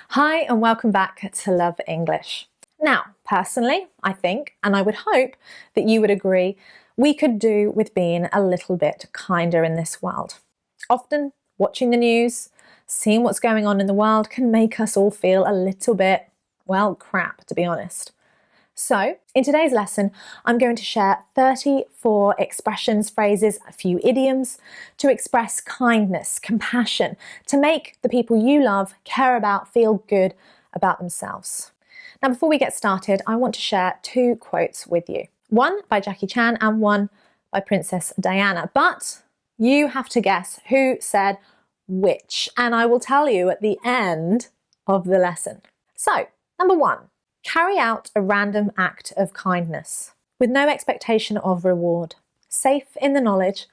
Hi and welcome back to Love English. Now, personally, I think, and I would hope that you would agree, we could do with being a little bit kinder in this world. Often, watching the news, seeing what's going on in the world can make us all feel a little bit, well, crap, to be honest. So, in today's lesson, I'm going to share 34 expressions, phrases, a few idioms to express kindness, compassion, to make the people you love, care about, feel good about themselves. Now, before we get started, I want to share two quotes with you. One by Jackie Chan and one by Princess Diana. But you have to guess who said which, and I will tell you at the end of the lesson. So, number one. Carry out a random act of kindness with no expectation of reward, safe in the knowledge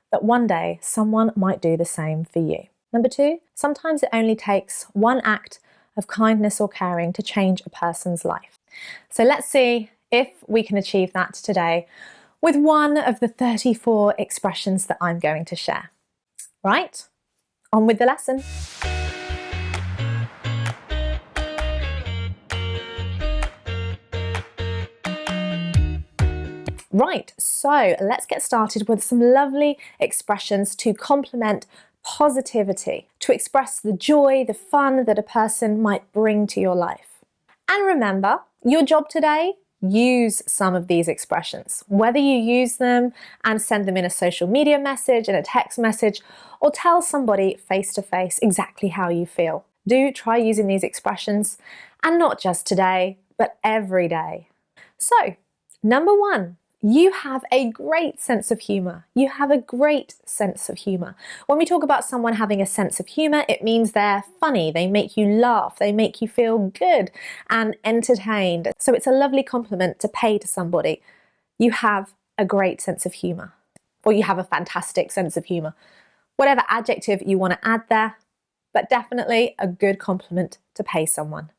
that one day someone might do the same for you. Number two, sometimes it only takes one act of kindness or caring to change a person's life. So let's see if we can achieve that today with one of the 34 expressions that I'm going to share. Right? On with the lesson. Right, so let's get started with some lovely expressions to complement positivity, to express the joy, the fun that a person might bring to your life. And remember, your job today, use some of these expressions. Whether you use them and send them in a social media message, in a text message, or tell somebody face to face exactly how you feel. Do try using these expressions, and not just today, but every day. So, number one. You have a great sense of humour. You have a great sense of humour. When we talk about someone having a sense of humour, it means they're funny, they make you laugh, they make you feel good and entertained. So it's a lovely compliment to pay to somebody. You have a great sense of humour, or you have a fantastic sense of humour. Whatever adjective you want to add there, but definitely a good compliment to pay someone.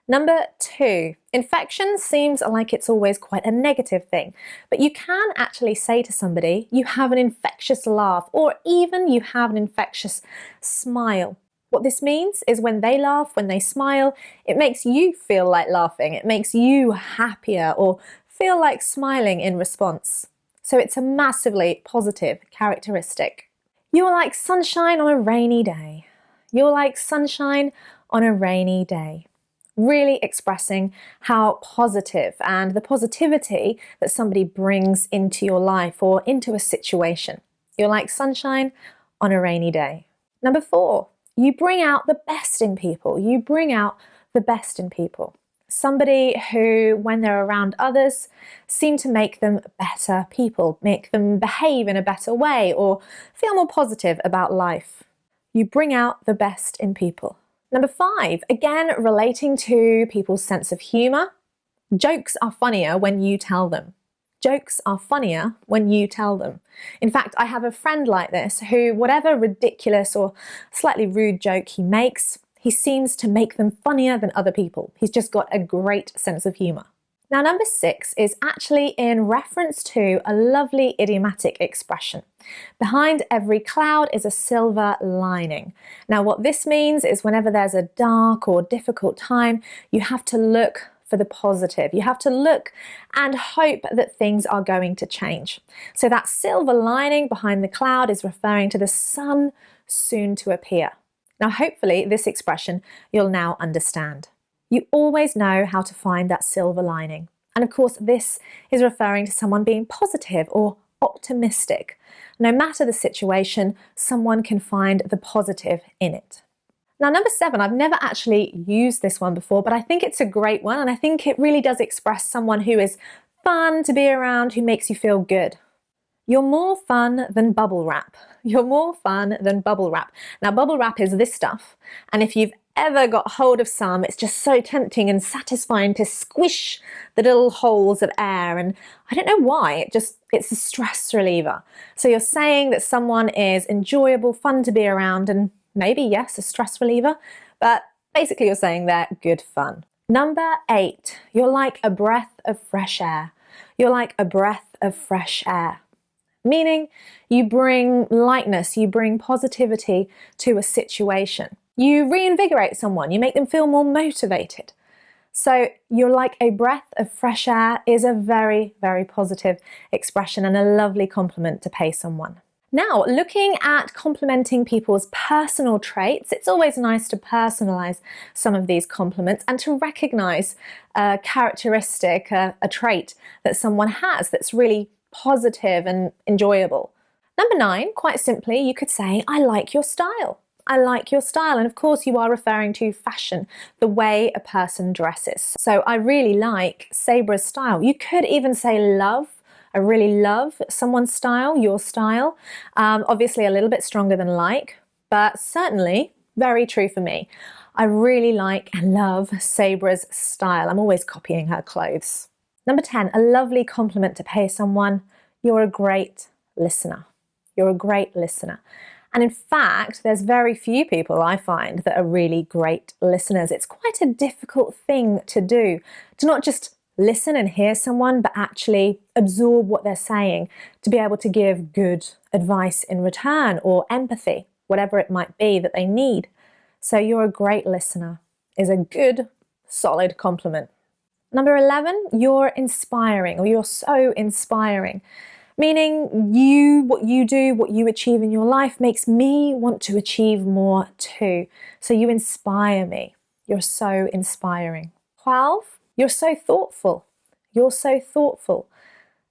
Number two, infection seems like it's always quite a negative thing, but you can actually say to somebody, you have an infectious laugh, or even you have an infectious smile. What this means is when they laugh, when they smile, it makes you feel like laughing, it makes you happier or feel like smiling in response. So it's a massively positive characteristic. You're like sunshine on a rainy day. You're like sunshine on a rainy day. Really expressing how positive and the positivity that somebody brings into your life or into a situation. You're like sunshine on a rainy day. Number four, you bring out the best in people. You bring out the best in people. Somebody who, when they're around others, seem to make them better people, make them behave in a better way or feel more positive about life. You bring out the best in people. Number five, again, relating to people's sense of humour. Jokes are funnier when you tell them. Jokes are funnier when you tell them. In fact, I have a friend like this who, whatever ridiculous or slightly rude joke he makes, he seems to make them funnier than other people. He's just got a great sense of humour. Now, number six is actually in reference to a lovely idiomatic expression. Behind every cloud is a silver lining. Now, what this means is whenever there's a dark or difficult time, you have to look for the positive. You have to look and hope that things are going to change. So that silver lining behind the cloud is referring to the sun soon to appear. Now, hopefully, this expression you'll now understand. You always know how to find that silver lining. And of course, this is referring to someone being positive or optimistic. No matter the situation, someone can find the positive in it. Now, number seven, I've never actually used this one before, but I think it's a great one. And I think it really does express someone who is fun to be around, who makes you feel good. You're more fun than bubble wrap. You're more fun than bubble wrap. Now, bubble wrap is this stuff. And if you've ever got hold of some, it's just so tempting and satisfying to squish the little holes of air. And I don't know why, it's a stress reliever. So you're saying that someone is enjoyable, fun to be around, and maybe, yes, a stress reliever, but basically you're saying they're good fun. Number eight, you're like a breath of fresh air. You're like a breath of fresh air. Meaning you bring lightness, you bring positivity to a situation. You reinvigorate someone, you make them feel more motivated. So you're like a breath of fresh air is a very, very positive expression and a lovely compliment to pay someone. Now, looking at complimenting people's personal traits, it's always nice to personalize some of these compliments and to recognize a characteristic, a trait that someone has that's really positive and enjoyable. Number 9, quite simply, you could say, I like your style. I like your style. And of course, you are referring to fashion, the way a person dresses. So I really like SABRAH'S style. You could even say love. I really love someone's style, your style. Obviously a little bit stronger than like, but certainly very true for me. I really like and love SABRAH'S style. I'm always copying her clothes. Number 10, a lovely compliment to pay someone. You're a great listener. You're a great listener. And in fact, there's very few people I find that are really great listeners. It's quite a difficult thing to do, to not just listen and hear someone, but actually absorb what they're saying, to be able to give good advice in return or empathy, whatever it might be that they need. So you're a great listener is a good, solid compliment. Number 11, you're inspiring, or you're so inspiring. Meaning what you do, what you achieve in your life makes me want to achieve more too. So you inspire me. You're so inspiring. 12, you're so thoughtful. You're so thoughtful.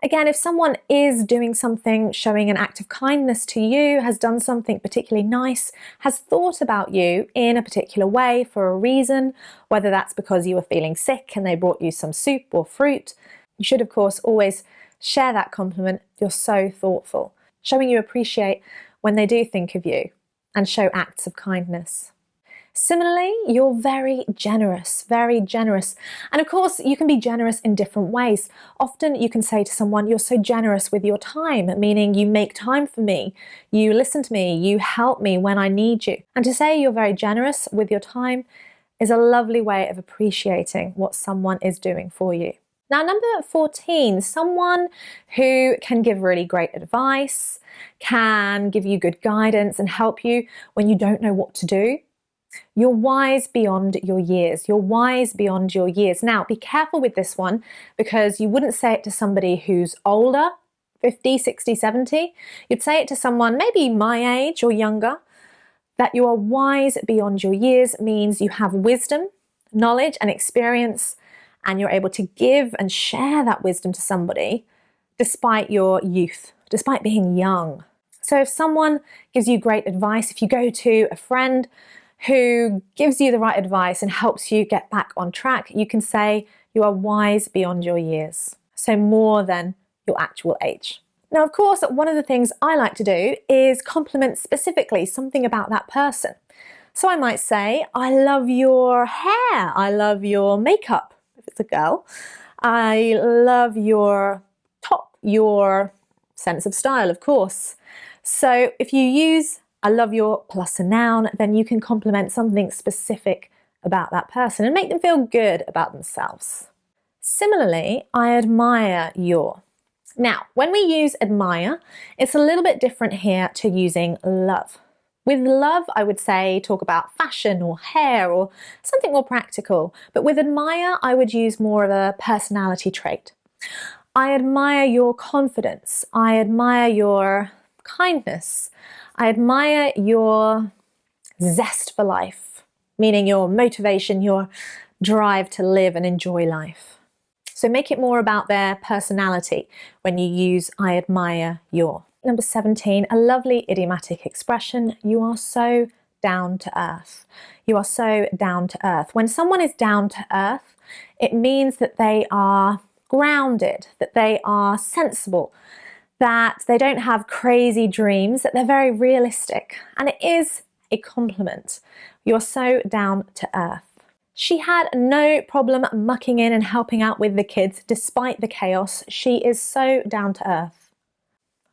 Again, if someone is doing something, showing an act of kindness to you, has done something particularly nice, has thought about you in a particular way for a reason, whether that's because you were feeling sick and they brought you some soup or fruit, you should of course always share that compliment. You're so thoughtful, showing you appreciate when they do think of you and show acts of kindness. Similarly, you're very generous, very generous. And of course, you can be generous in different ways. Often you can say to someone, you're so generous with your time, meaning you make time for me, you listen to me, you help me when I need you. And to say you're very generous with your time is a lovely way of appreciating what someone is doing for you. Now, number 14, someone who can give really great advice, can give you good guidance and help you when you don't know what to do. You're wise beyond your years. You're wise beyond your years. Now, be careful with this one because you wouldn't say it to somebody who's older, 50, 60, 70. You'd say it to someone maybe my age or younger. That you are wise beyond your years means you have wisdom, knowledge and experience, and you're able to give and share that wisdom to somebody despite your youth, despite being young. So if someone gives you great advice, if you go to a friend who gives you the right advice and helps you get back on track, you can say you are wise beyond your years. So more than your actual age. Now, of course, one of the things I like to do is compliment specifically something about that person. So I might say, I love your hair. I love your makeup. If it's a girl, I love your top, your sense of style, of course. So if you use I love your plus a noun, then you can compliment something specific about that person and make them feel good about themselves. Similarly, I admire your. Now, when we use admire, it's a little bit different here to using love. With love, I would say talk about fashion or hair or something more practical. But with admire, I would use more of a personality trait. I admire your confidence. I admire your kindness. I admire your zest for life, meaning your motivation, your drive to live and enjoy life. So make it more about their personality when you use I admire your. Number 17, a lovely idiomatic expression. You are so down to earth. You are so down to earth. When someone is down to earth, it means that they are grounded, that they are sensible, that they don't have crazy dreams, that they're very realistic. And it is a compliment. You're so down to earth. She had no problem mucking in and helping out with the kids despite the chaos. She is so down to earth.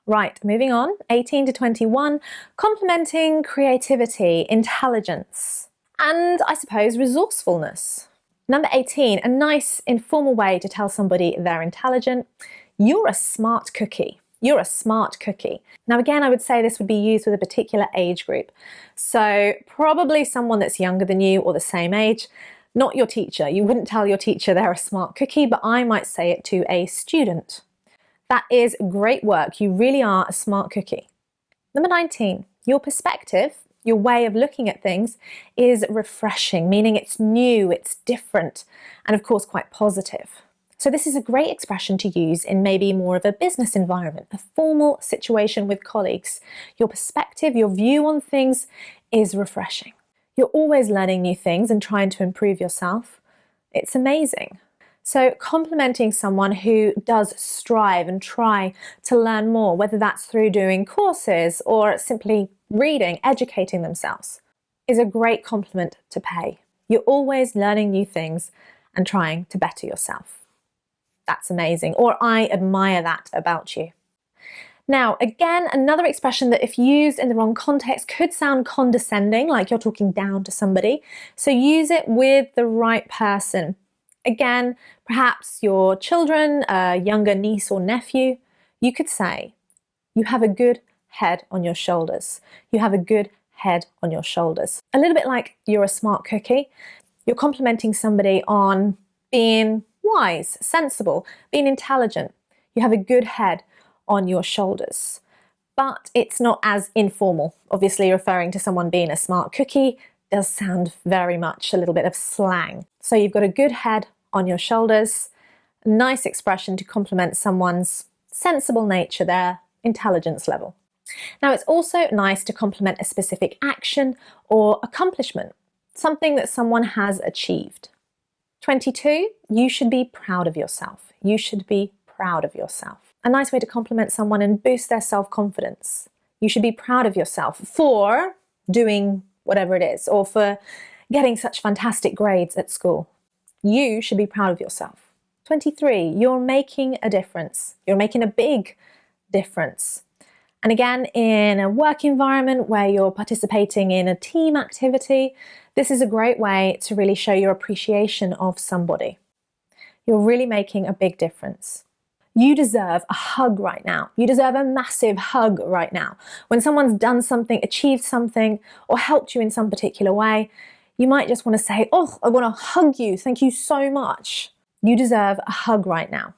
Right, moving on, 18 to 21, complimenting creativity, intelligence, and I suppose resourcefulness. Number 18, a nice informal way to tell somebody they're intelligent. You're a smart cookie. You're a smart cookie. Now again, I would say this would be used with a particular age group. So probably someone that's younger than you or the same age, not your teacher. You wouldn't tell your teacher they're a smart cookie, but I might say it to a student. That is great work. You really are a smart cookie. Number 19, your perspective, your way of looking at things is refreshing, meaning it's new, it's different, and of course quite positive. So this is a great expression to use in maybe more of a business environment, a formal situation with colleagues. Your perspective, your view on things is refreshing. You're always learning new things and trying to improve yourself. It's amazing. So complimenting someone who does strive and try to learn more, whether that's through doing courses or simply reading, educating themselves, is a great compliment to pay. You're always learning new things and trying to better yourself. That's amazing, or I admire that about you. Now, again, another expression that if used in the wrong context could sound condescending, like you're talking down to somebody. So use it with the right person. Again, perhaps your children, a younger niece or nephew, you could say, you have a good head on your shoulders. You have a good head on your shoulders. A little bit like you're a smart cookie. You're complimenting somebody on being wise, sensible, being intelligent. You have a good head on your shoulders. But it's not as informal. Obviously, referring to someone being a smart cookie does sound very much a little bit of slang. So you've got a good head on your shoulders. A nice expression to compliment someone's sensible nature, their intelligence level. Now, it's also nice to compliment a specific action or accomplishment, something that someone has achieved. 22, you should be proud of yourself. You should be proud of yourself. A nice way to compliment someone and boost their self-confidence. You should be proud of yourself for doing whatever it is, or for getting such fantastic grades at school. You should be proud of yourself. 23, you're making a difference. You're making a big difference. And again, in a work environment where you're participating in a team activity, this is a great way to really show your appreciation of somebody. You're really making a big difference. You deserve a hug right now. You deserve a massive hug right now. When someone's done something, achieved something, or helped you in some particular way, you might just want to say, oh, I want to hug you. Thank you so much. You deserve a hug right now.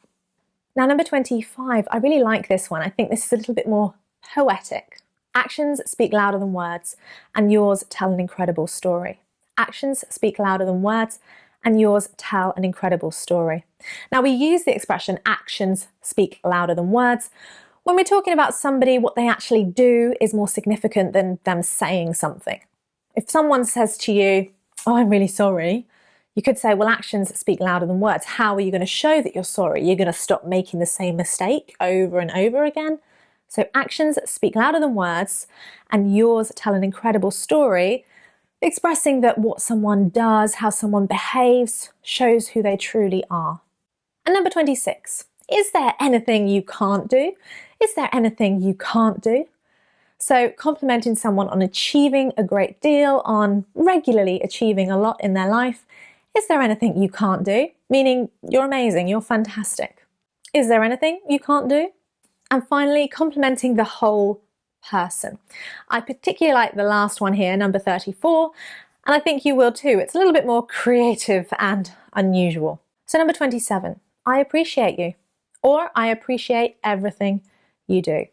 Now, number 25, I really like this one. I think this is a little bit more poetic. Actions speak louder than words, and yours tell an incredible story. Actions speak louder than words, and yours tell an incredible story. Now, we use the expression actions speak louder than words when we're talking about somebody. What they actually do is more significant than them saying something. If someone says to you, oh, I'm really sorry, you could say, well, actions speak louder than words. How are you going to show that you're sorry? You're going to stop making the same mistake over and over again? So actions speak louder than words, and yours tell an incredible story, expressing that what someone does, how someone behaves, shows who they truly are. And number 26, is there anything you can't do? Is there anything you can't do? So complimenting someone on achieving a great deal, on regularly achieving a lot in their life. Is there anything you can't do? Meaning you're amazing, you're fantastic. Is there anything you can't do? And finally, complimenting the whole person. I particularly like the last one here, number 34, and I think you will too. It's a little bit more creative and unusual. So number 27, I appreciate you, or I appreciate everything you do.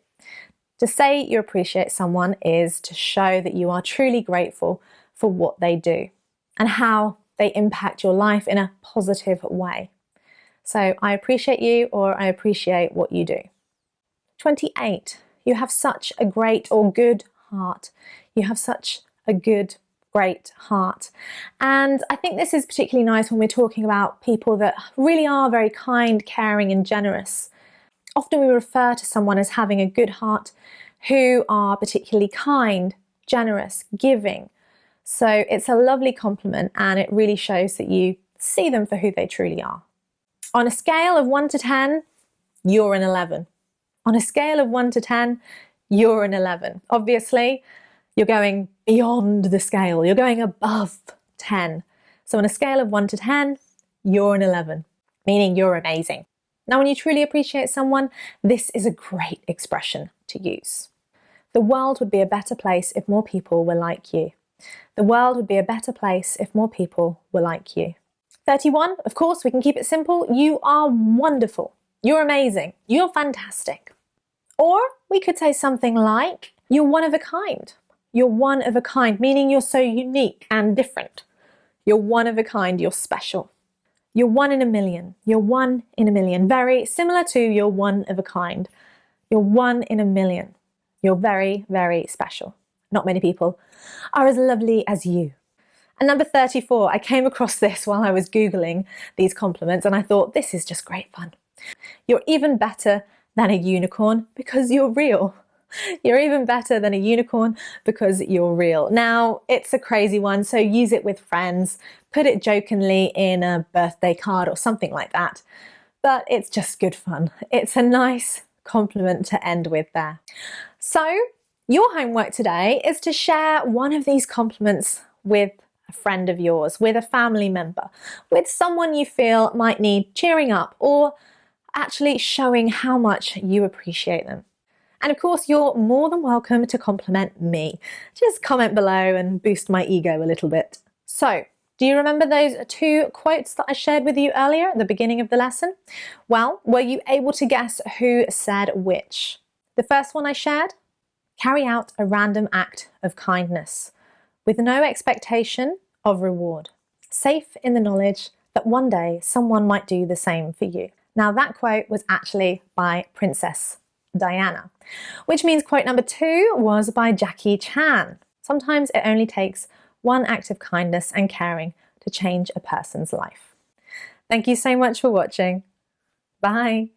To say you appreciate someone is to show that you are truly grateful for what they do and how they impact your life in a positive way. So I appreciate you, or I appreciate what you do. 28, you have such a great or good heart. You have such a good, great heart. And I think this is particularly nice when we're talking about people that really are very kind, caring, and generous. Often we refer to someone as having a good heart who are particularly kind, generous, giving. So it's a lovely compliment, and it really shows that you see them for who they truly are. On a scale of 1 to 10, you're an 11. On a scale of 1 to 10, you're an 11. Obviously, you're going beyond the scale. You're going above 10. So on a scale of 1 to 10, you're an 11, meaning you're amazing. Now, when you truly appreciate someone, this is a great expression to use. The world would be a better place if more people were like you. The world would be a better place if more people were like you. 31, of course, we can keep it simple. You are wonderful. You're amazing. You're fantastic. Or we could say something like, you're one of a kind. You're one of a kind, meaning you're so unique and different. You're one of a kind, you're special. You're one in a million. You're one in a million. Very similar to you're one of a kind. You're one in a million. You're very, very special. Not many people are as lovely as you. And number 34, I came across this while I was Googling these compliments and I thought, this is just great fun. You're even better than a unicorn because you're real. You're even better than a unicorn because you're real. Now, it's a crazy one, so use it with friends. Put it jokingly in a birthday card or something like that. But it's just good fun. It's a nice compliment to end with there. So, your homework today is to share one of these compliments with a friend of yours, with a family member, with someone you feel might need cheering up or actually showing how much you appreciate them. And of course, you're more than welcome to compliment me. Just comment below and boost my ego a little bit. So, do you remember those 2 quotes that I shared with you earlier at the beginning of the lesson? Well, were you able to guess who said which? The first one I shared? Carry out a random act of kindness with no expectation of reward, safe in the knowledge that one day someone might do the same for you. Now, that quote was actually by Princess Diana, which means quote number 2 was by Jackie Chan. Sometimes it only takes one act of kindness and caring to change a person's life. Thank you so much for watching. Bye.